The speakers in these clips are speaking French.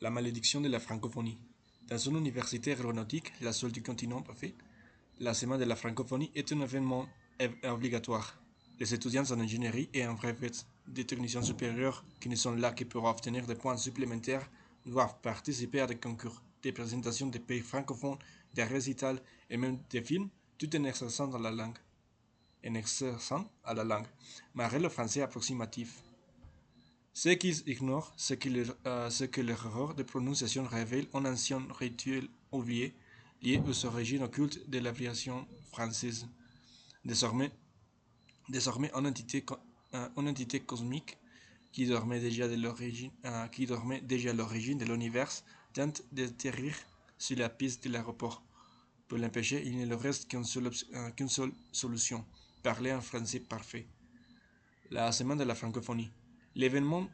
La malédiction de la francophonie. Dans une université aéronautique, la seule du continent parfait, la semaine de la francophonie est un événement obligatoire. Les étudiants en ingénierie et en brevet des techniciens supérieurs qui ne sont là que pour obtenir des points supplémentaires doivent participer à des concours, des présentations des pays francophones, des récitals et même des films, tout en exerçant dans la langue. En exerçant à la langue, malgré le français approximatif. Ceux qui ignorent ce que leur erreur de prononciation révèle un ancien rituel oublié lié aux origines occultes de l'aviation française. Désormais, désormais une entité cosmique qui dormait déjà à l'origine de l'univers tente d'atterrir sur la piste de l'aéroport. Pour l'empêcher, il ne leur reste qu'une seule solution, parler en français parfait. La semaine de la francophonie. L'événement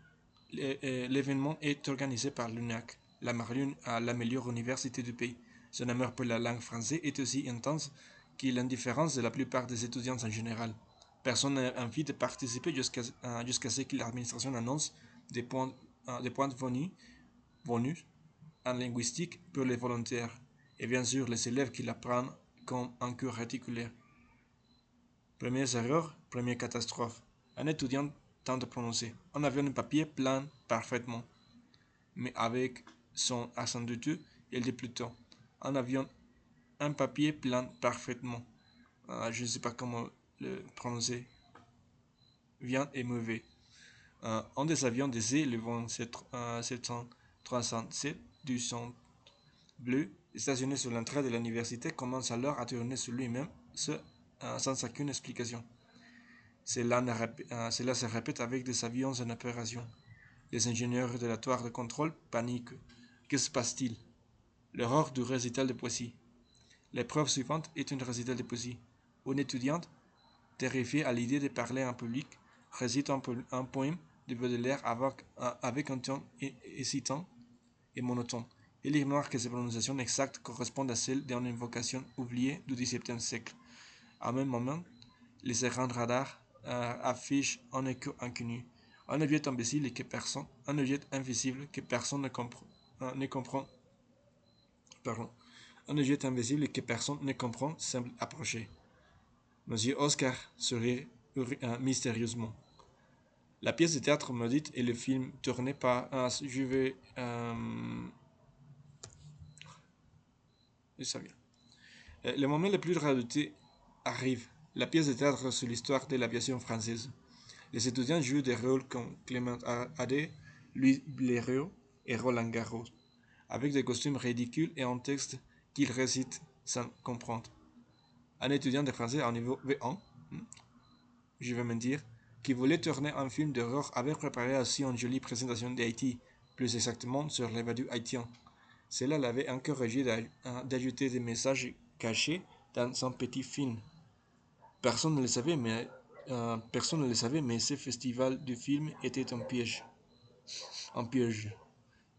L'événement est organisé par l'UNAC, la meilleure université du pays. Son amour pour la langue française est aussi intense que l'indifférence de la plupart des étudiants en général. Personne n'a envie de participer jusqu'à ce que l'administration annonce des points bonus en linguistique pour les volontaires, et bien sûr les élèves qui l'apprennent comme un cours réticulaire. Première erreur, première catastrophe. Un étudiant tente de prononcer. On avait un papier plein parfaitement, mais avec son accent douteux, il dit plutôt un avion, un papier plein parfaitement. Je ne sais pas comment le prononcer. Bien et mauvais. Un des avions d'essai, le Boeing 737 du son bleu, stationné sur l'entrée de l'université, commence alors à tourner sur lui-même sans aucune explication. Cela se répète avec des avions en opération. Les ingénieurs de la toile de contrôle paniquent. Que se passe-t-il? L'horreur du récital de poésie. L'épreuve suivante est une récital de poésie. Une étudiante, terrifiée à l'idée de parler en public, récite un poème de Baudelaire avec un ton hésitant et monotone. Il ignore que ses prononciations exactes correspondent à celles d'une invocation oubliée du XVIIe siècle. À même moment, les écrans radars affichent un écho inconnu. Un objet invisible que personne ne comprend, pardon, un objet invisible que personne ne comprend semble approcher. Monsieur Oscar sourit mystérieusement. La pièce de théâtre maudite et le film tourné par je vais ça vient. Le moment le plus redouté arrive. La pièce de théâtre sur l'histoire de l'aviation française. Les étudiants jouent des rôles comme Clément Adet, Louis Blériot et Roland Garros, avec des costumes ridicules et un texte qu'ils récitent sans comprendre. Un étudiant de français au niveau V1, je vais me dire, qui voulait tourner un film d'horreur avait préparé aussi une jolie présentation d'Haïti, plus exactement sur les vadus haïtiens. Cela l'avait encouragé d'ajouter des messages cachés dans son petit film. Personne ne le savait, mais ce festival du film était un piège. Un piège.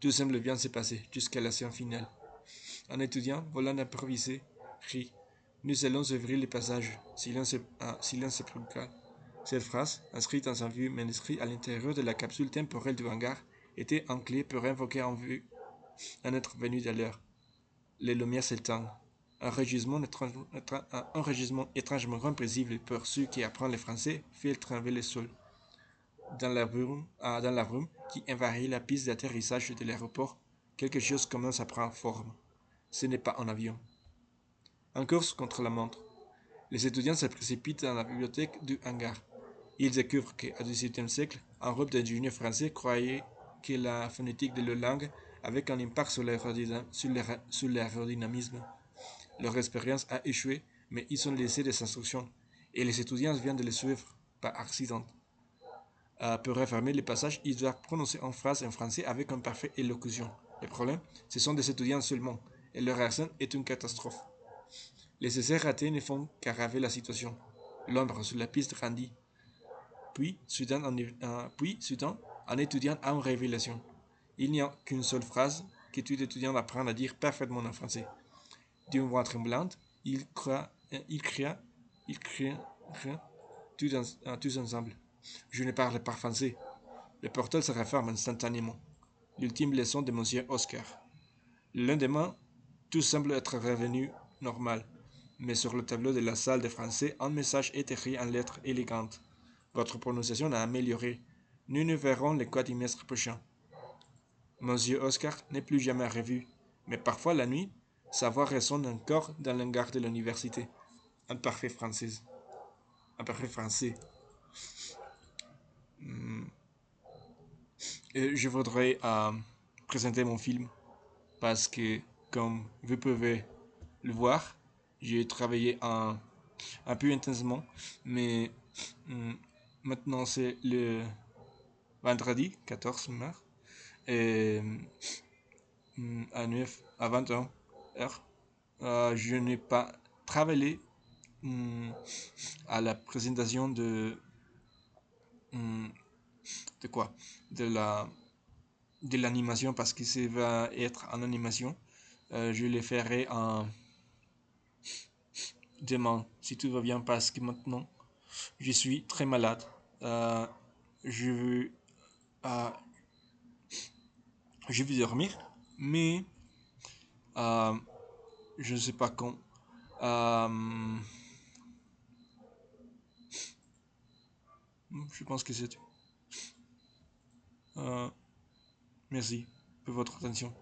Tout semble bien se passer jusqu'à la scène finale. Un étudiant, volant d'improviser, crie. Nous allons ouvrir le passage. Silence sepulcral. Cette phrase, inscrite dans un vieux manuscrit à l'intérieur de la capsule temporelle du hangar, était une clé pour invoquer un être venu d'ailleurs. Les lumières s'éteignent. Un régissement étrangement compréhensible pour ceux qui apprennent le français fait trembler le sol. Dans la brume qui envahit la piste d'atterrissage de l'aéroport, quelque chose commence à prendre forme. Ce n'est pas un avion. En course contre la montre, les étudiants se précipitent dans la bibliothèque du hangar. Ils découvrent qu'au XVIIe siècle, un groupe d'ingénieurs français croyait que la phonétique de leur langue avait un impact sur l'aérodynamisme. Leur expérience a échoué, mais ils ont laissé des instructions, et les étudiants viennent de les suivre par accident. Pour refermer le passage, ils doivent prononcer une phrase en français avec une parfaite élocution. Le problème, ce sont des étudiants seulement, et leur accent est une catastrophe. Les essais ratés ne font qu'aggraver la situation. L'ombre sur la piste grandit. Soudain, un étudiant a une révélation. Il n'y a qu'une seule phrase que tout étudiant apprend à dire parfaitement en français. D'une voix tremblante, il cria tous ensemble. Je ne parle pas français. Le portail se referme instantanément. l'ultime leçon de Monsieur Oscar. Le lendemain, tout semble être revenu normal. Mais sur le tableau de la salle de français, un message est écrit en lettres élégantes. Votre prononciation a amélioré. Nous nous verrons le quadrimestre prochain. Monsieur Oscar n'est plus jamais revu. Mais parfois la nuit, sa voix résonne encore dans l'hangar de l'université. Un parfait français. Un parfait français. Et je voudrais présenter mon film parce que, comme vous pouvez le voir, j'ai travaillé un peu intensément, mais maintenant c'est le vendredi 14 mars et à 9 à 20 heures, je n'ai pas travaillé à la présentation de quoi de l'animation parce que ça va être en animation. Je le ferai en demain si tout va bien parce que maintenant je suis très malade. Euh, je veux euh, je vais dormir, mais euh, je ne sais pas quand. Euh, je pense que c'est tout. Merci pour votre attention.